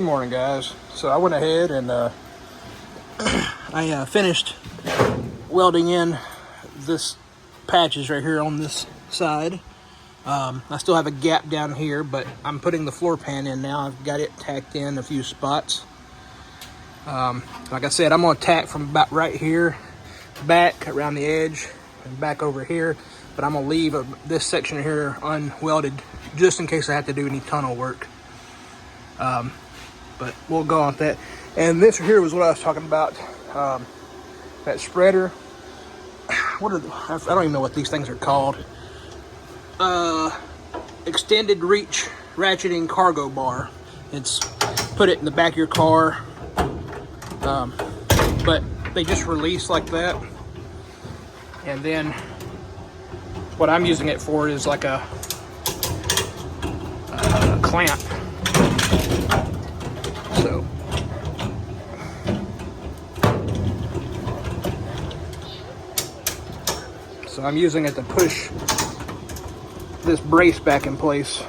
morning, guys. So I went ahead and I finished welding in this patches right here on this side. I still have a gap down here, but I'm putting the floor pan in now. I've got it tacked in a few spots. Like I said, I'm going to tack from about right here back around the edge and back over here, but I'm going to leave this section here unwelded just in case I have to do any tunnel work. But we'll go on with that. And this here was what I was talking about. That spreader. I don't even know what these things are called. Extended reach ratcheting cargo bar. It's put it in the back of your car. But they just release like that. And then what I'm using it for is like a clamp. So I'm using it to push this brace back in place.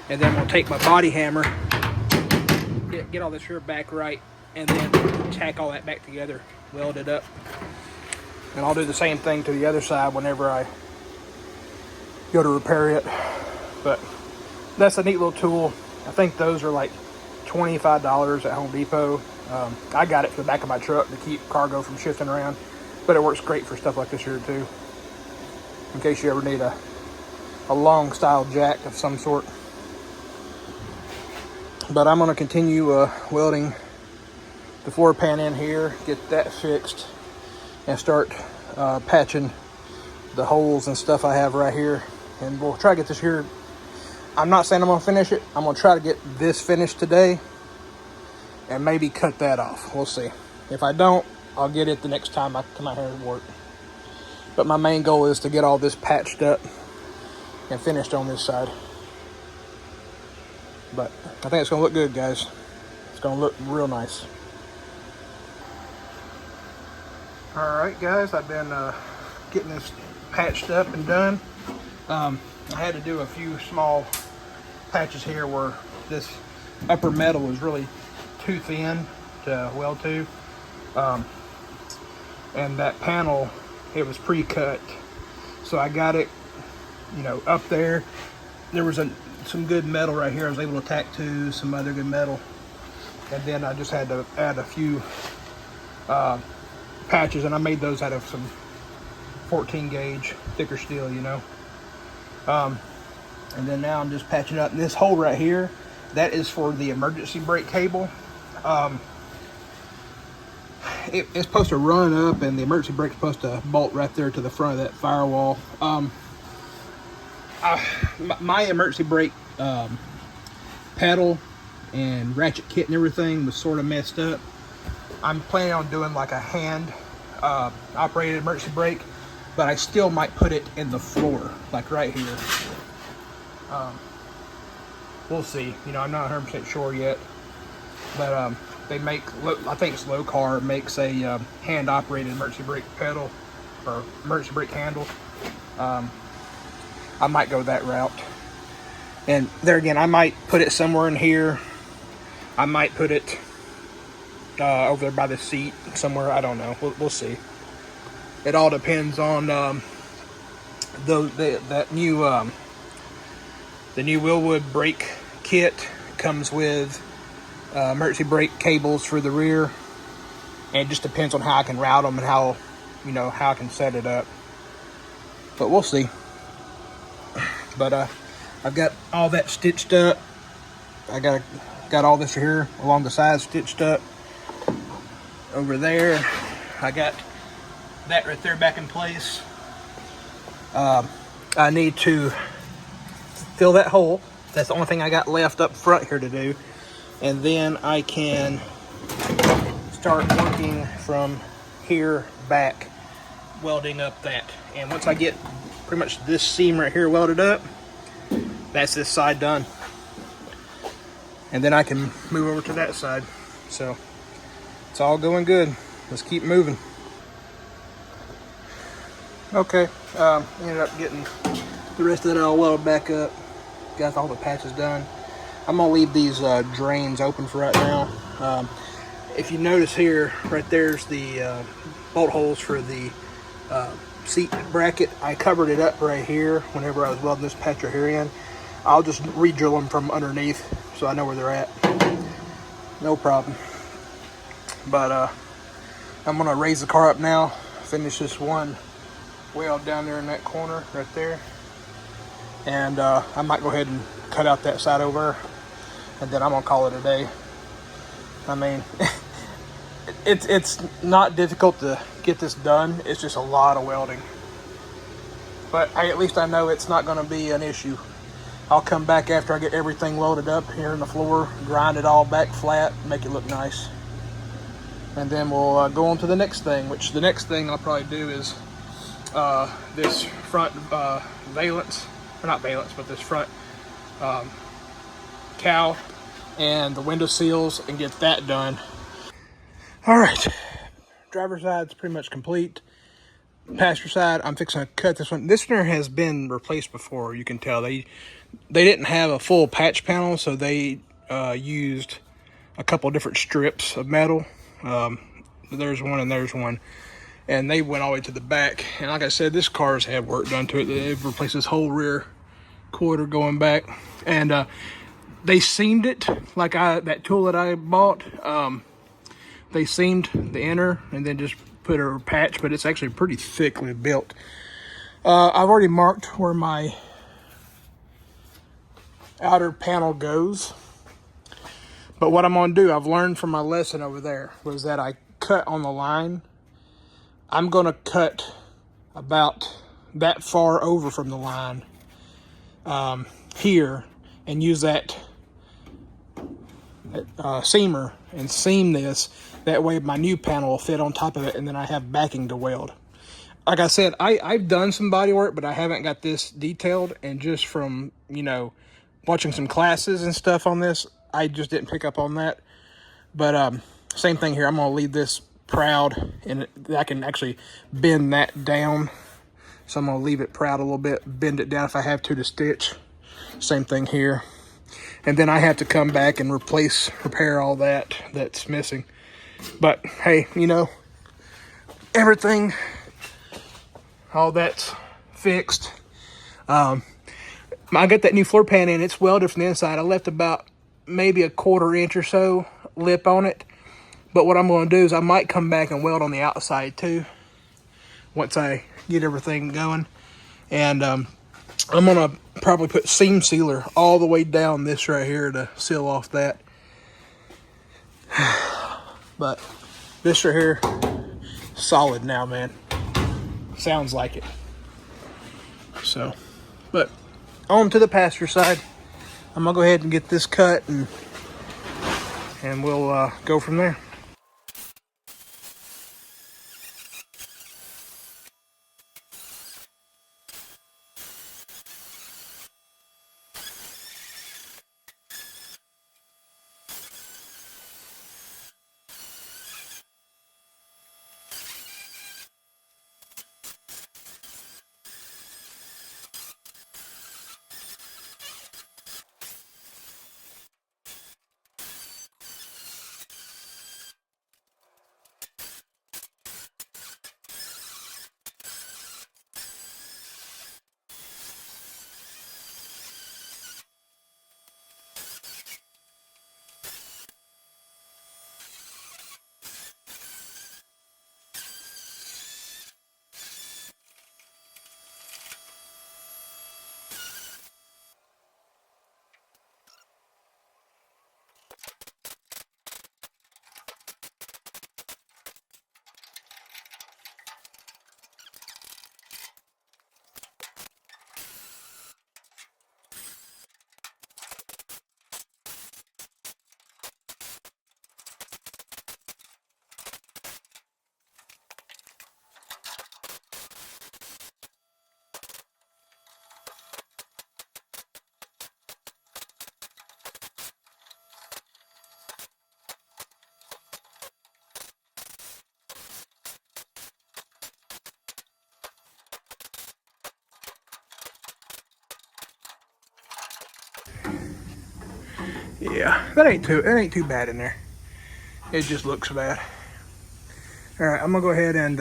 And then we'll take my body hammer, get all this here back right, and then tack all that back together, weld it up. And I'll do the same thing to the other side whenever I go to repair it. But that's a neat little tool. I think those are like $25 at Home Depot. I got it for the back of my truck to keep cargo from shifting around. But it works great for stuff like this here too. In case you ever need a long style jack of some sort. But I'm going to continue welding the floor pan in here, get that fixed, and start patching the holes and stuff I have right here. And we'll try to get this here. I'm not saying I'm going to finish it. I'm going to try to get this finished today and maybe cut that off. We'll see. If I don't, I'll get it the next time I come out here and work. But my main goal is to get all this patched up and finished on this side. But I think it's going to look good, guys. It's going to look real nice. Alright, guys, I've been getting this patched up and done. I had to do a few small patches here where this upper metal was really too thin to weld to. And that panel, it was pre-cut. So I got it, up there. There was some good metal right here I was able to tack to, some other good metal. And then I just had to add a few patches, and I made those out of some 14 gauge thicker steel, And then now I'm just patching up. And this hole right here, that is for the emergency brake cable. It's supposed to run up, and the emergency brake's supposed to bolt right there to the front of that firewall. My emergency brake pedal and ratchet kit and everything was sort of messed up. I'm planning on doing like a hand operated emergency brake, but I still might put it in the floor, like right here. We'll see. I'm not 100% sure yet, but they make, I think it's Low Car makes a hand operated emergency brake pedal or emergency brake handle. I might go that route. And there again, I might put it somewhere in here. I might put it over there by the seat somewhere. I don't know. We'll see. It all depends on the new Willwood brake kit comes with emergency brake cables for the rear. And it just depends on how I can route them and how I can set it up. But we'll see. But I've got all that stitched up. I got all this here along the sides stitched up. Over there, I got that right there back in place. I need to fill that hole. That's the only thing I got left up front here to do. And then I can start working from here back, welding up that. And once I get pretty much this seam right here welded up, that's this side done. And then I can move over to that side. So it's all going good. Let's keep moving. Okay, ended up getting the rest of it all welded back up. Got all the patches done. I'm gonna leave these drains open for right now. If you notice here, right there's the bolt holes for the seat bracket. I covered it up right here whenever I was welding this patch right here in. I'll just re-drill them from underneath so I know where they're at. No problem. But I'm gonna raise the car up now, finish this one weld down there in that corner right there, and I might go ahead and cut out that side over, and then I'm gonna call it a day. I mean, it's not difficult to get this done. It's just a lot of welding, but at least I know it's not going to be an issue. I'll come back after I get everything welded up here in the floor, grind it all back flat, make it look nice, and then we'll go on to the next thing. Which the next thing I'll probably do is this front valance, or not valance, but this front cowl and the window seals, and get that done. All right, driver's side's pretty much complete. Passenger side, I'm fixing to cut this one. This one has been replaced before. You can tell they didn't have a full patch panel, so they used a couple different strips of metal. There's one and there's one, and they went all the way to the back. And like I said, this car's had work done to it. They've replaced this whole rear quarter going back, and they seamed it like that tool that I bought. They seamed the inner and then just put a patch, but it's actually pretty thickly built. I've already marked where my outer panel goes, but what I'm gonna do, I've learned from my lesson over there, was that I cut on the line. I'm gonna cut about that far over from the line here, and use that seamer and seam this. That way my new panel will fit on top of it, and then I have backing to weld. Like I said, I've done some body work, but I haven't got this detailed, and just from, watching some classes and stuff on this, I just didn't pick up on that. But same thing here. I'm gonna leave this proud, and I can actually bend that down. So I'm gonna leave it proud a little bit, bend it down if I have to stitch. Same thing here. And then I have to come back and repair all that's missing. But hey, everything, all that's fixed. I got that new floor pan in. It's welded from the inside. I left about maybe a 1/4 inch or so lip on it. But what I'm going to do is I might come back and weld on the outside too, once I get everything going. And I'm going to probably put seam sealer all the way down this right here to seal off that. But this right here, solid now, man. Sounds like it. So, but on to the passenger side. I'm gonna go ahead and get this cut, and we'll go from there. Yeah, it ain't too bad in there. It just looks bad. All right, I'm gonna go ahead and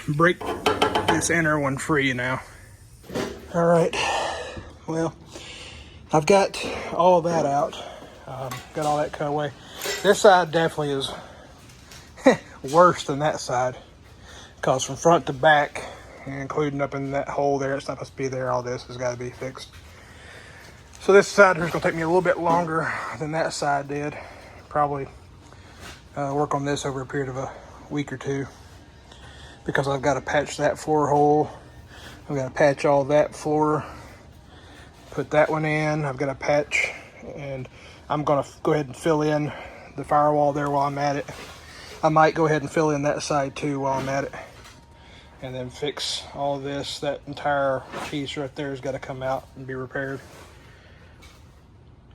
break this inner one free now. All right, well, I've got all that out. Got all that cut away. This side definitely is worse than that side, because from front to back, including up in that hole there, it's not supposed to be there. All this has got to be fixed. So this side is going to take me a little bit longer than that side did. Probably work on this over a period of a week or two, because I've got to patch that floor hole. I've got to patch all that floor, put that one in. I've got to patch, and I'm going to go ahead and fill in the firewall there while I'm at it. I might go ahead and fill in that side too while I'm at it, and then fix all this. That entire piece right there has got to come out and be repaired.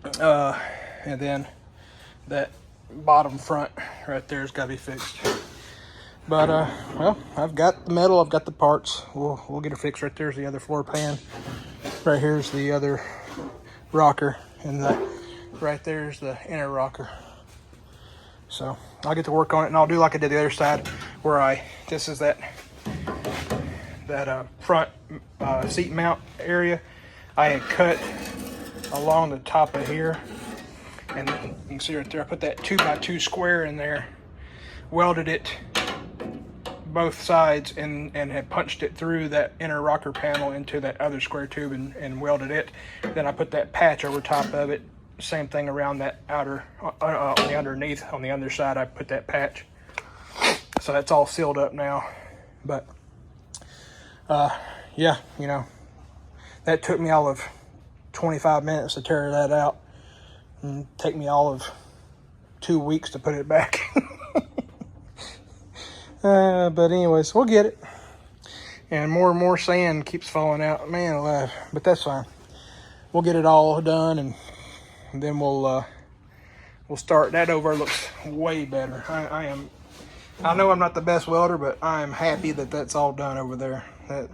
And then that bottom front right there has got to be fixed. But well, I've got the metal, I've got the parts. We'll get it fixed. Right there's the other floor pan. Right here's the other rocker, and right there's the inner rocker. So I'll get to work on it, and I'll do like I did the other side, where this is that front seat mount area. I had cut along the top of here, and then you can see right there, I put that 2x2 square in there, welded it both sides, and had punched it through that inner rocker panel into that other square tube, and welded it. Then I put that patch over top of it. Same thing around that outer, on the underneath, on the underside, I put that patch. So that's all sealed up now. But yeah, you know, that took me all of 25 minutes to tear that out, and take me all of 2 weeks to put it back. But anyways, we'll get it. And more sand keeps falling out, man alive. But that's fine. We'll get it all done, and then we'll start. That over looks way better. I know I'm not the best welder, but I am happy that that's all done over there. That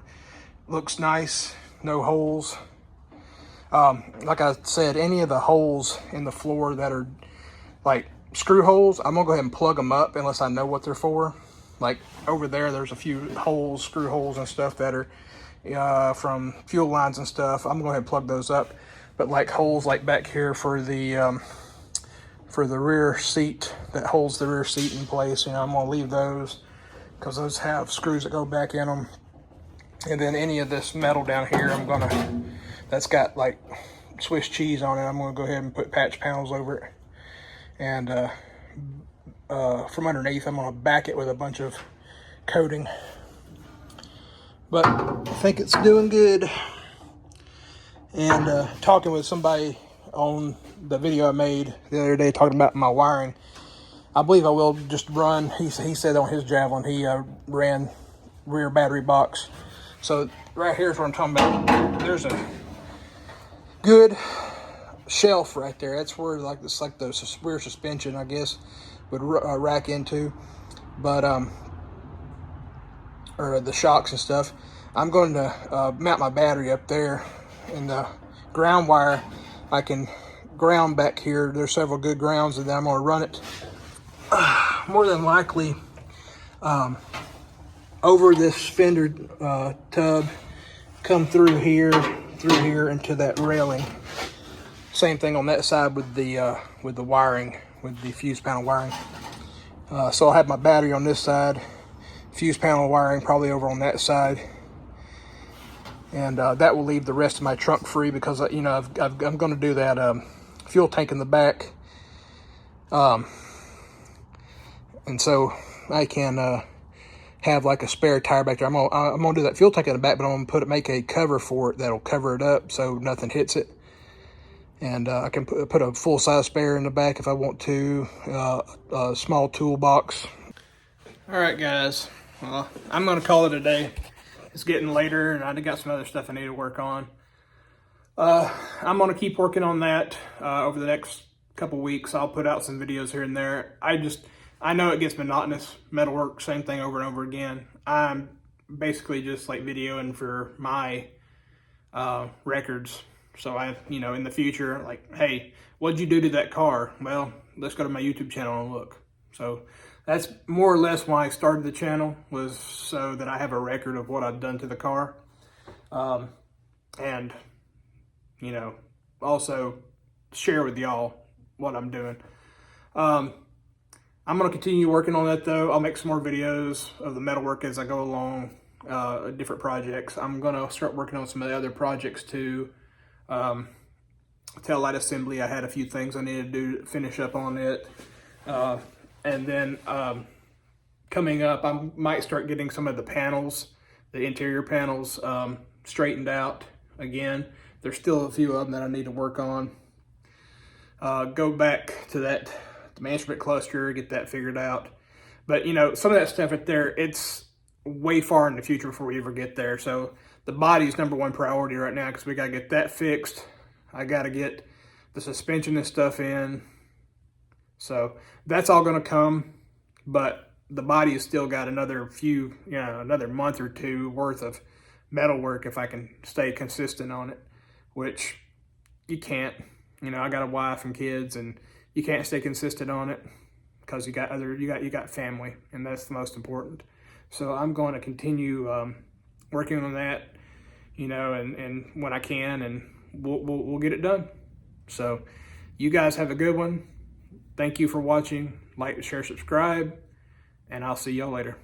looks nice. No holes. Like I said, any of the holes in the floor that are like screw holes, I'm gonna go ahead and plug them up unless I know what they're for. Like over there's a few holes, screw holes and stuff that are from fuel lines and stuff. I'm gonna go ahead and plug those up. But like holes like back here for the rear seat, that holds the rear seat in place, you know, I'm gonna leave those, because those have screws that go back in them. And then any of this metal down here, that's got like Swiss cheese on it, I'm gonna go ahead and put patch panels over it. And from underneath, I'm gonna back it with a bunch of coating. But I think it's doing good. And talking with somebody on the video I made the other day, talking about my wiring, I believe I will just run, he said on his Javelin, he ran rear battery box. So right here's what I'm talking about. There's a good shelf right there. That's where like the rear suspension, I guess, would rack into. But or the shocks and stuff. I'm going to mount my battery up there, and the ground wire I can ground back here. There's several good grounds, and then I'm going to run it more than likely over this fender tub, come through here into that railing. Same thing on that side with the wiring, with the fuse panel wiring. So I'll have my battery on this side, fuse panel wiring probably over on that side, and that will leave the rest of my trunk free, because you know I'm going to do that fuel tank in the back, and so I can have like a spare tire back there. I'm gonna do that fuel tank in the back, but I'm gonna make a cover for it that'll cover it up so nothing hits it. And I can put a full-size spare in the back if I want to, a small toolbox. All right, guys. Well, I'm going to call it a day. It's getting later, and I got some other stuff I need to work on. I'm going to keep working on that over the next couple weeks. I'll put out some videos here and there. I know it gets monotonous, metalwork, same thing over and over again. I'm basically just like videoing for my records. So I, you know, in the future, like, hey, what'd you do to that car? Well, let's go to my YouTube channel and look. So that's more or less why I started the channel, was so that I have a record of what I've done to the car. And, you know, also share with y'all what I'm doing. I'm going to continue working on that though. I'll make some more videos of the metalwork as I go along, different projects. I'm going to start working on some of the other projects too. Tail light assembly, I had a few things I needed to do to finish up on it. And then coming up, I might start getting some of the panels, the interior panels, straightened out again. There's still a few of them that I need to work on. Go back to that the instrument cluster, get that figured out. But you know, some of that stuff right there, it's way far in the future before we ever get there. So the body's number one priority right now, because we gotta get that fixed. I gotta get the suspension and stuff in. So that's all gonna come, but the body has still got another few, you know, another month or two worth of metal work if I can stay consistent on it, which you can't. You know, I got a wife and kids, and you can't stay consistent on it because you got family, and that's the most important. So I'm going to continue working on that, you know, and when I can, and we'll get it done. So you guys have a good one. Thank you for watching. Like, share, subscribe, and I'll see y'all later.